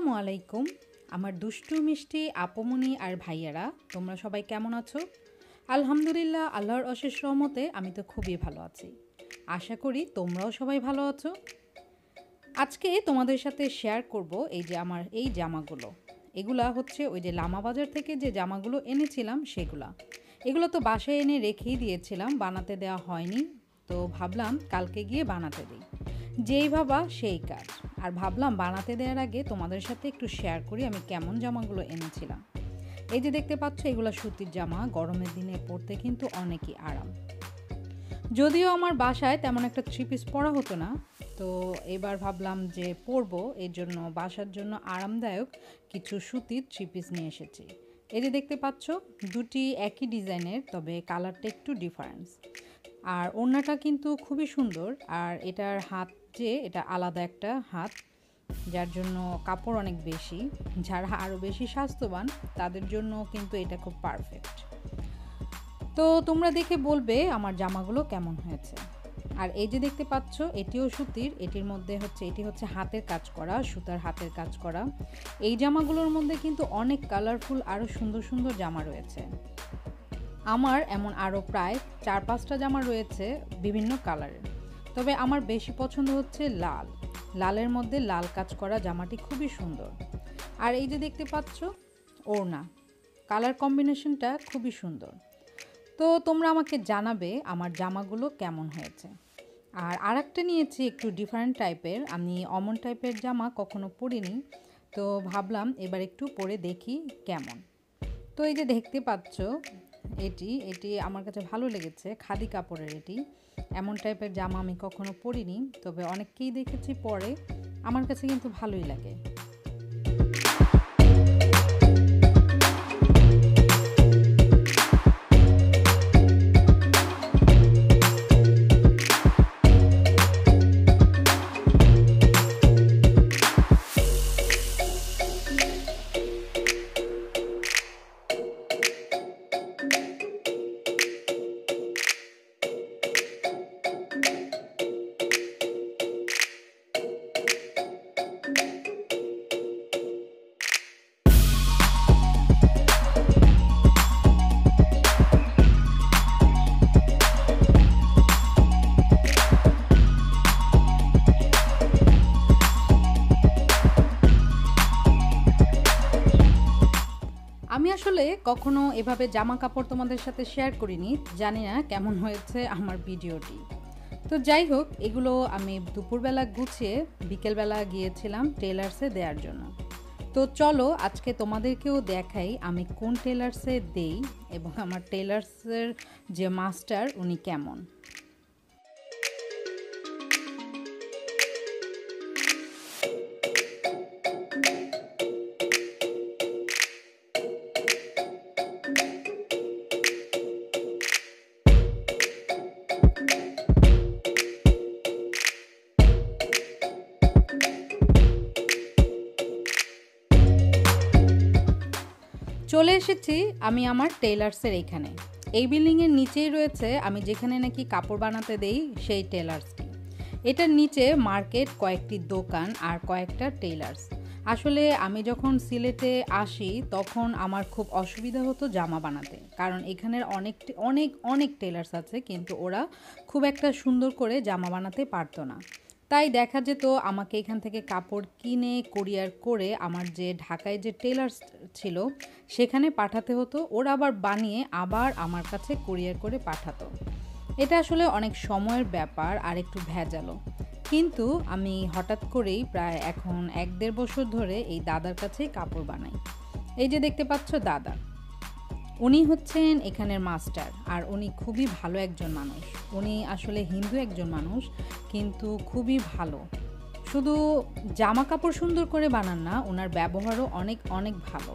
আসসালামু আলাইকুম। আমার দুষ্টু মিষ্টি আপুমনি আর ভাইয়ারা, তোমরা সবাই কেমন আছো? আলহামদুলিল্লাহ, আল্লাহর অশেষ রহমতে আমি তো খুবই ভালো আছি। আশা করি তোমরাও সবাই ভালো আছো। আজকে তোমাদের সাথে শেয়ার করব এই যে আমার এই জামাগুলো। এগুলা হচ্ছে ওই যে লামা বাজার থেকে যে জামাগুলো এনেছিলাম সেগুলা। এগুলো তো বাসায় এনে রেখেই দিয়েছিলাম, বানাতে দেওয়া হয়নি। তো ভাবলাম কালকে গিয়ে বানাতে দিই। যেই ভাবা সেই কাজ। আর ভাবলাম বানাতে দেওয়ার আগে তোমাদের সাথে একটু শেয়ার করি আমি কেমন জামাগুলো এনেছিলাম। এই যে দেখতে পাচ্ছ, এগুলো সুতির জামা, গরমের দিনে পরতে কিন্তু অনেকই আরাম। যদিও আমার বাসায় তেমন একটা থ্রি পিস পরা হতো না, তো এবার ভাবলাম যে পরবো, এর জন্য বাসার জন্য আরামদায়ক কিছু সুতির থ্রি পিস নিয়ে এসেছি। এই যে দেখতে পাচ্ছ, দুটি একই ডিজাইনের, তবে কালারটা একটু ডিফারেন্স। আর ওড়নাটা কিন্তু খুবই সুন্দর, আর এটার হাত যে এটা আলাদা একটা হাত, যার জন্য কাপড় অনেক বেশি। যারা আরও বেশি স্বাস্থ্যবান তাদের জন্য কিন্তু এটা খুব পারফেক্ট। তো তোমরা দেখে বলবে আমার জামাগুলো কেমন হয়েছে। আর এই যে দেখতে পাচ্ছ, এটিও সুতির, এটির মধ্যে এটি হচ্ছে হাতের কাজ করা, সুতার হাতের কাজ করা। এই জামাগুলোর মধ্যে কিন্তু অনেক কালারফুল আরও সুন্দর সুন্দর জামা রয়েছে। আমার এমন আরও প্রায় 4-5টা জামা রয়েছে বিভিন্ন কালারের, তবে আমার বেশি পছন্দ হচ্ছে লাল। লালের মধ্যে লাল কাজ করা জামাটি খুবই সুন্দর। আর এই যে দেখতে পাচ্ছ ওড়না, কালার কম্বিনেশনটা খুবই সুন্দর। তো তোমরা আমাকে জানাবে আমার জামাগুলো কেমন হয়েছে। আর আরেকটা নিয়েছি একটু ডিফারেন্ট টাইপের, আমি অমন টাইপের জামা কখনো পরিনি, তো ভাবলাম এবার একটু পরে দেখি কেমন। তো এই যে দেখতে পাচ্ছ, এটি আমার কাছে ভালো লেগেছে, খাদি কাপড়ের এটি। এমন টাইপের জামা আমি কখনো পরিনি, তবে অনেককেই দেখেছি পরে, আমার কাছে কিন্তু ভালোই লাগে। আমি আসলে কখনো এভাবে জামা কাপড় তোমাদের সাথে শেয়ার করিনি, জানি না কেমন হয়েছে আমার ভিডিওটি। তো যাই হোক, এগুলো আমি দুপুরবেলা গুছিয়ে বিকেলবেলা গিয়েছিলাম টেলার্সে দেওয়ার জন্য। তো চলো আজকে তোমাদেরকেও দেখাই আমি কোন টেলার্সে দেই এবং আমার টেলার্সের যে মাস্টার উনি কেমন। চলে এসেছি আমি আমার টেলার্সের এইখানে। এই বিল্ডিংয়ের নিচেই রয়েছে আমি যেখানে নাকি কাপড় বানাতে দেই সেই টেলার্সটি। এটার নিচে মার্কেট, কয়েকটি দোকান আর কয়েকটা টেলার্স। আসলে আমি যখন সিলেটে আসি তখন আমার খুব অসুবিধা হতো জামা বানাতে, কারণ এখানের অনেক অনেক অনেক টেলার্স আছে, কিন্তু ওরা খুব একটা সুন্দর করে জামা বানাতে পারতো না। তাই দেখা যেত আমাকে এখান থেকে কাপড় কিনে কুরিয়ার করে আমার যে ঢাকায় যে টেলার্স ছিল সেখানে পাঠাতে হতো, ওরা আবার বানিয়ে আবার আমার কাছে কুরিয়ার করে পাঠাতো। এটা আসলে অনেক সময়ের ব্যাপার আর একটু ভেজালো। কিন্তু আমি হঠাৎ করেই প্রায় এখন 1-1.5 বছর ধরে এই দাদার কাছেই কাপড় বানাই। এই যে দেখতে পাচ্ছ দাদা, উনি হচ্ছেন এখানের মাস্টার, আর উনি খুবই ভালো একজন মানুষ। উনি আসলে হিন্দু একজন মানুষ, কিন্তু খুবই ভালো। শুধু জামা কাপড় সুন্দর করে বানান না, ওনার ব্যবহারও অনেক অনেক ভালো।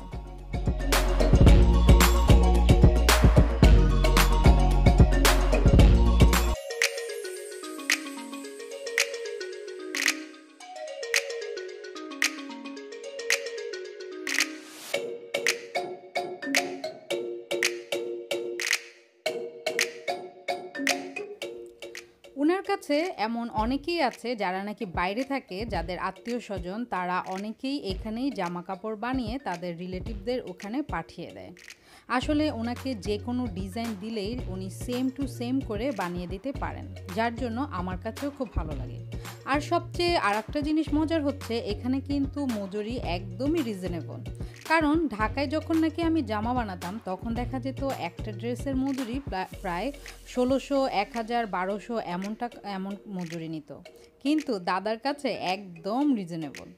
ওনার কাছে কাছে এমন অনেকেই আছে যারা নাকি বাইরে থাকে, যাদের আত্মীয়স্বজন তারা অনেকেই এখানেই জামা কাপড় বানিয়ে তাদের রিলেটিভদের ওখানে পাঠিয়ে দেয়। আসলে ওনাকে যে কোনো ডিজাইন দিলেই উনি সেম টু সেম করে বানিয়ে দিতে পারেন, যার জন্য আমার কাছেও খুব ভালো লাগে। আর সবচেয়ে আরেকটা জিনিস মজার হচ্ছে, এখানে কিন্তু মজুরি একদমই রিজনেবল। কারণ ঢাকায় যখন নাকি আমি জামা বানাতাম তখন দেখা যেত একটা ড্রেসের মজুরি প্রায় ১৬০০, ১০০০, ১২০০ এমন মজুরি নিত, কিন্তু দাদার কাছে একদম রিজনেবল।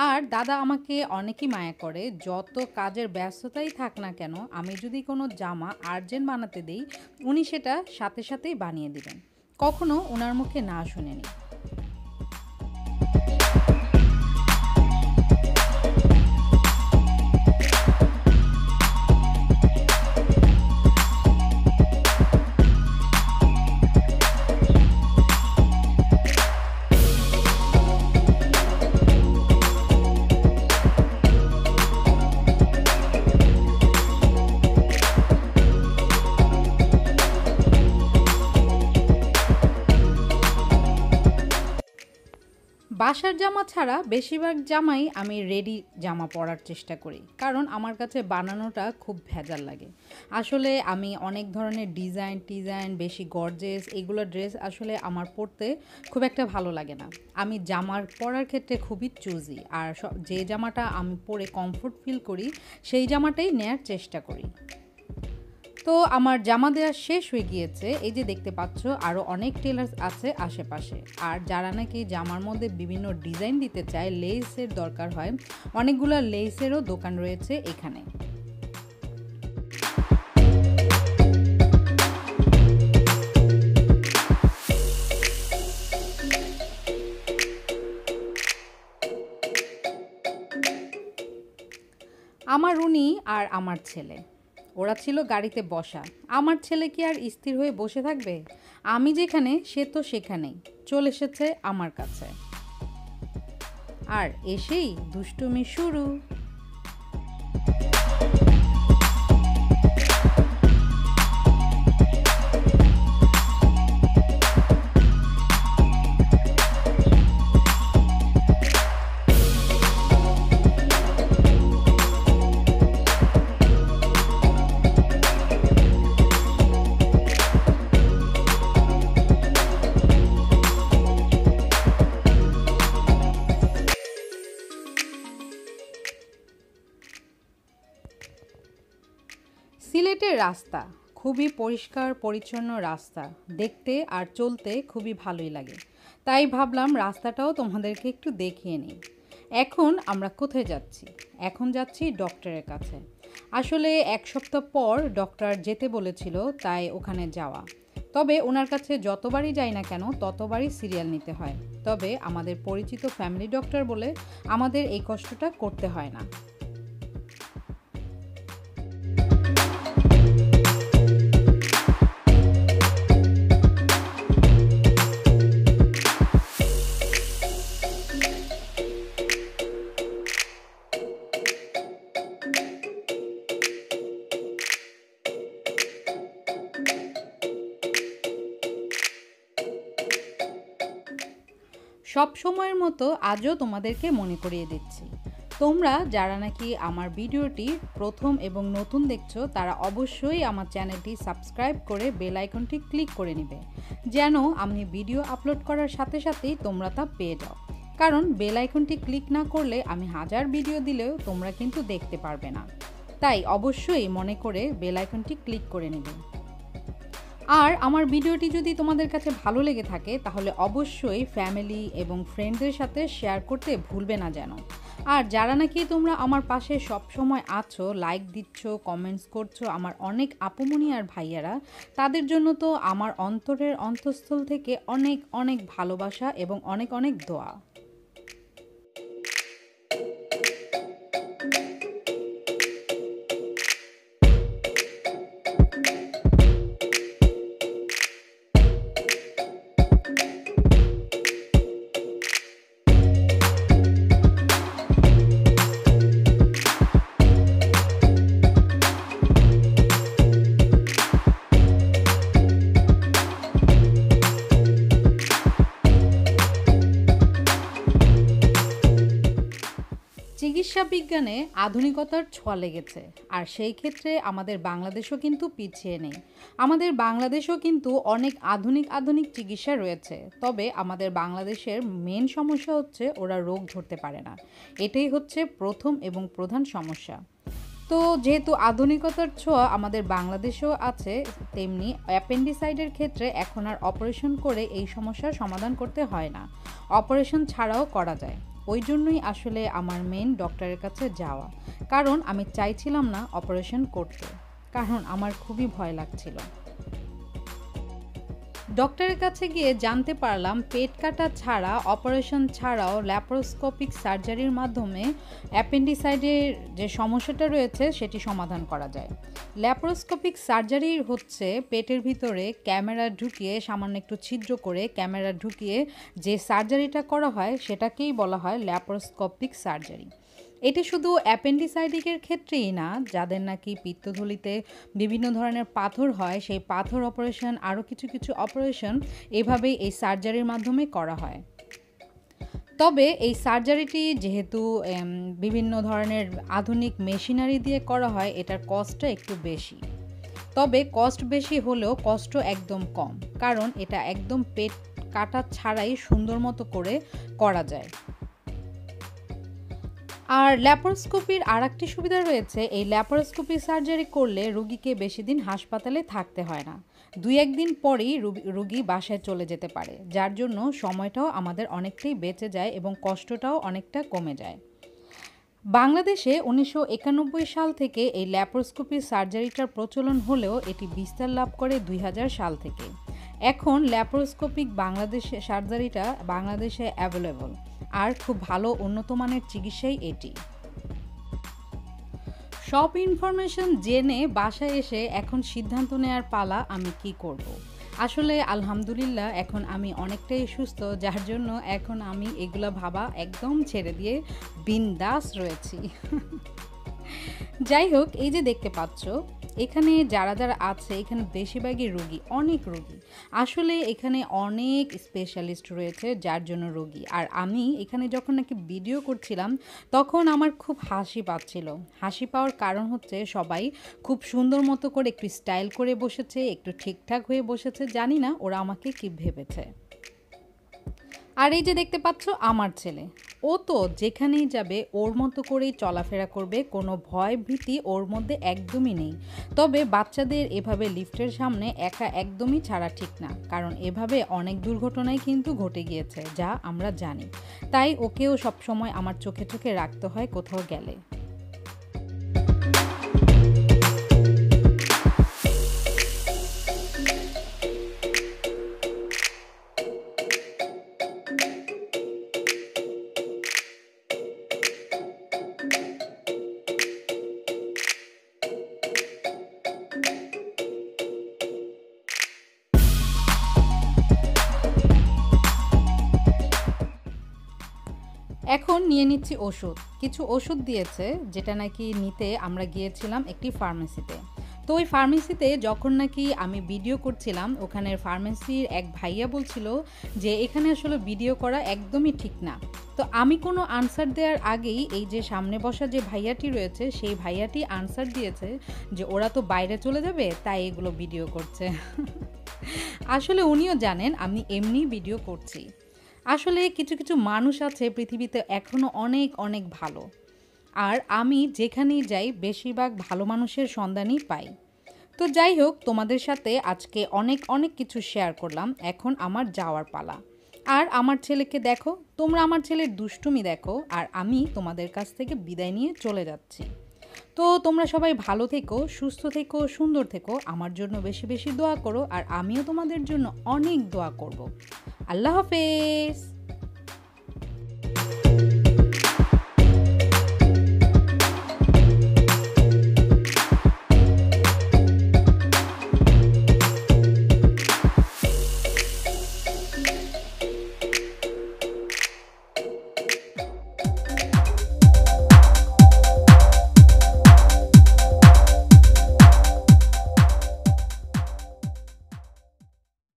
আর দাদা আমাকে অনেকই মায়া করে, যত কাজের ব্যস্ততাই থাক না কেন আমি যদি কোনো জামা আর্জেন্ট বানাতে দিই উনি সেটা সাথে সাথেই বানিয়ে দিবেন, কখনো ওনার মুখে না শুনিনি। বাসার জামা ছাড়া বেশিরভাগ জামাই আমি রেডি জামা পরার চেষ্টা করি, কারণ আমার কাছে বানানোটা খুব ভেজাল লাগে। আসলে আমি অনেক ধরনের ডিজাইন বেশি গর্জেস এগুলো ড্রেস আসলে আমার পরতে খুব একটা ভালো লাগে না। আমি জামার পরার ক্ষেত্রে খুবই চুজি, আর যে জামাটা আমি পরে কমফোর্ট ফিল করি সেই জামাটাই নেয়ার চেষ্টা করি। তো আমার জামা দেওয়া শেষ হয়ে গিয়েছে, এই যে দেখতে পাচ্ছ আরও অনেক টেলার্স আছে আশেপাশে। আর যারা নাকি জামার মধ্যে বিভিন্ন ডিজাইন দিতে চায়, লেসের দরকার হয়, অনেকগুলো লেসেরও দোকান রয়েছে এখানে। আমার উনি আর আমার ছেলে, ওরা ছিল গাড়িতে বসা। আমার ছেলে কি আর স্থির হয়ে বসে থাকবে? আমি যেখানে সে তো সেখানেই, চলে এসেছে আমার কাছে। আর এসেই দুষ্টুমি শুরু। সিলেটের রাস্তা খুবই পরিষ্কার পরিচ্ছন্ন রাস্তা, দেখতে আর চলতে খুবই ভালোই লাগে, তাই ভাবলাম রাস্তাটাও তোমাদেরকে একটু দেখিয়ে নিই। এখন আমরা কোথায় যাচ্ছি? এখন যাচ্ছি ডক্টরের কাছে। আসলে এক সপ্তাহ পর ডক্টর যেতে বলেছিল, তাই ওখানে যাওয়া। তবে ওনার কাছে যতবারই যাই না কেন ততবারই সিরিয়াল নিতে হয়। তবে আমাদের পরিচিত ফ্যামিলি ডক্টর বলে আমাদের এই কষ্টটা করতে হয় না। সব সময়ের মতো আজও তোমাদেরকে মনে করিয়ে দিচ্ছি, তোমরা যারা নাকি আমার ভিডিওটি প্রথম এবং নতুন দেখছো তারা অবশ্যই আমার চ্যানেলটি সাবস্ক্রাইব করে বেল আইকনটি ক্লিক করে নেবে, যেন আমি ভিডিও আপলোড করার সাথে সাথেই তোমরা তা পেয়ে যাও। কারণ বেল আইকনটি ক্লিক না করলে আমি হাজার ভিডিও দিলেও তোমরা কিন্তু দেখতে পারবে না, তাই অবশ্যই মনে করে বেল আইকনটি ক্লিক করে নেবে। আর আমার ভিডিওটি যদি তোমাদের কাছে ভালো লেগে থাকে তাহলে অবশ্যই ফ্যামিলি এবং ফ্রেন্ডদের সাথে শেয়ার করতে ভুলবে না যেন। আর যারা নাকি তোমরা আমার পাশে সব সময় আছো, লাইক দিচ্ছ, কমেন্টস করছো, আমার অনেক আপুমনি আর ভাইয়ারা, তাদের জন্য তো আমার অন্তরের অন্তঃস্থল থেকে অনেক অনেক ভালোবাসা এবং অনেক অনেক দোয়া। চিকিৎসা বিজ্ঞানে আধুনিকতার ছোঁয়া লেগেছে, আর সেই ক্ষেত্রে আমাদের বাংলাদেশও কিন্তু পিছিয়ে নেই। আমাদের বাংলাদেশও কিন্তু অনেক আধুনিক চিকিৎসা রয়েছে, তবে আমাদের বাংলাদেশের মেন সমস্যা হচ্ছে ওরা রোগ ধরতে পারে না। এটাই হচ্ছে প্রথম এবং প্রধান সমস্যা। তো যেহেতু আধুনিকতার ছোঁয়া আমাদের বাংলাদেশেও আছে, তেমনি অ্যাপেন্ডিসাইডের ক্ষেত্রে এখন আর অপারেশন করে এই সমস্যার সমাধান করতে হয় না, অপারেশন ছাড়াও করা যায়। ওই জন্যই আসলে আমার মেন ডক্টরের কাছে যাওয়া, কারণ আমি চাইছিলাম না অপারেশন করতে, কারণ আমার খুবই ভয় লাগছিল। ডক্টরের কাছে গিয়ে জানতে পারলাম পেট কাটা ছাড়া, অপারেশন ছাড়াও ল্যাপারোস্কোপিক সার্জারির মাধ্যমে অ্যাপেন্ডিসাইডের যে সমস্যাটা রয়েছে সেটি সমাধান করা যায়। ল্যাপারোস্কোপিক সার্জারি হচ্ছে পেটের ভিতরে ক্যামেরা ঢুকিয়ে, সামান্য একটু ছিদ্র করে ক্যামেরা ঢুকিয়ে যে সার্জারিটা করা হয় সেটাকেই বলা হয় ল্যাপারোস্কোপিক সার্জারি। এটি শুধু অ্যাপেন্ডিসাইটিসের ক্ষেত্রেই না, যাদের নাকি পিত্তথলিতে বিভিন্ন ধরনের পাথর হয়, সেই পাথর অপারেশন, আরও কিছু অপারেশন এভাবেই এই সার্জারির মাধ্যমে করা হয়। তবে এই সার্জারিটি যেহেতু বিভিন্ন ধরনের আধুনিক মেশিনারি দিয়ে করা হয়, এটার কস্টটা একটু বেশি। তবে কস্ট বেশি হলেও কষ্ট একদম কম, কারণ এটা একদম পেট কাটা ছাড়াই সুন্দর মতো করে করা যায়। আর ল্যাপারোস্কোপির আরেকটি সুবিধা রয়েছে, এই ল্যাপারোস্কোপি সার্জারি করলে রোগীকে বেশি দিন হাসপাতালে থাকতে হয় না, 2-1 দিন পরেই রোগী বাসায় চলে যেতে পারে, যার জন্য সময়টাও আমাদের অনেকটাই বেঁচে যায় এবং কষ্টটাও অনেকটা কমে যায়। বাংলাদেশে 1991 সাল থেকে এই ল্যাপারোস্কোপি সার্জারিটার প্রচলন হলেও এটি বিস্তার লাভ করে 2000 সাল থেকে। এখন ল্যাপারোস্কোপিক সার্জারিটা বাংলাদেশে অ্যাভেলেবল, আর খুব ভালো উন্নত মানের চিকিৎসাই এটি। সব ইনফরমেশন জেনে বাসায় এসে এখন সিদ্ধান্ত নেওয়ার পালা আমি কি করব। আসলে আলহামদুলিল্লাহ এখন আমি অনেকটাই সুস্থ, যার জন্য এখন আমি এগুলা ভাবা একদম ছেড়ে দিয়ে বিন্দাস রয়েছি। যাই হোক, এই যে দেখতে পাচ্ছ এখানে যারা আছে, এখানে বেশিরভাগই রোগী, অনেক রোগী। আসলে এখানে অনেক স্পেশালিস্ট রয়েছে যার জন্য রোগী। আর আমি এখানে যখন নাকি ভিডিও করছিলাম তখন আমার খুব হাসি পাচ্ছিল। হাসি পাওয়ার কারণ হচ্ছে সবাই খুব সুন্দর মতো করে একটু স্টাইল করে বসেছে, একটু ঠিকঠাক হয়ে বসেছে, জানি না ওরা আমাকে কি ভেবেছে। আর এই যে দেখতে পাচ্ছ আমার ছেলে, ও তো যেখানেই যাবে ওর মতো করেই চলাফেরা করবে, কোনো ভয় ভীতি ওর মধ্যে একদমই নেই। তবে বাচ্চাদের এভাবে লিফটের সামনে একা একদমই ছাড়া ঠিক না, কারণ এভাবে অনেক দুর্ঘটনাই কিন্তু ঘটে গিয়েছে, যা আমরা জানি। তাই ওকেও সবসময় আমার চোখে চোখে রাখতে হয় কোথাও গেলে। এখন নিয়ে নিচ্ছি ওষুধ। কিছু ওষুধ দিয়েছে, যেটা নাকি নিতে আমরা গিয়েছিলাম একটি ফার্মেসিতে। তো ওই ফার্মেসিতে যখন নাকি আমি ভিডিও করছিলাম, ওখানের ফার্মেসির এক ভাইয়া বলছিল যে এখানে আসলে ভিডিও করা একদমই ঠিক না। তো আমি কোনো আনসার দেওয়ার আগেই এই যে সামনে বসা যে ভাইয়াটি রয়েছে, সেই ভাইয়াটি আনসার দিয়েছে যে ওরা তো বাইরে চলে যাবে, তাই এগুলো ভিডিও করছে। আসলে উনিও জানেন আমি এমনি ভিডিও করছি। আসলে কিছু মানুষ আছে পৃথিবীতে এখনও অনেক ভালো, আর আমি যেখানেই যাই বেশিরভাগ ভালো মানুষের সন্ধানই পাই। তো যাই হোক, তোমাদের সাথে আজকে অনেক কিছু শেয়ার করলাম। এখন আমার যাওয়ার পালা। আর আমার ছেলেকে দেখো, তোমরা আমার ছেলের দুষ্টুমি দেখো, আর আমি তোমাদের কাছ থেকে বিদায় নিয়ে চলে যাচ্ছি। তো তোমরা সবাই ভালো থেকো, সুস্থ থেকো, সুন্দর থেকো, আমার জন্য বেশি দোয়া করো, আর আমিও তোমাদের জন্য অনেক দোয়া করব। আল্লাহ হাফেজ।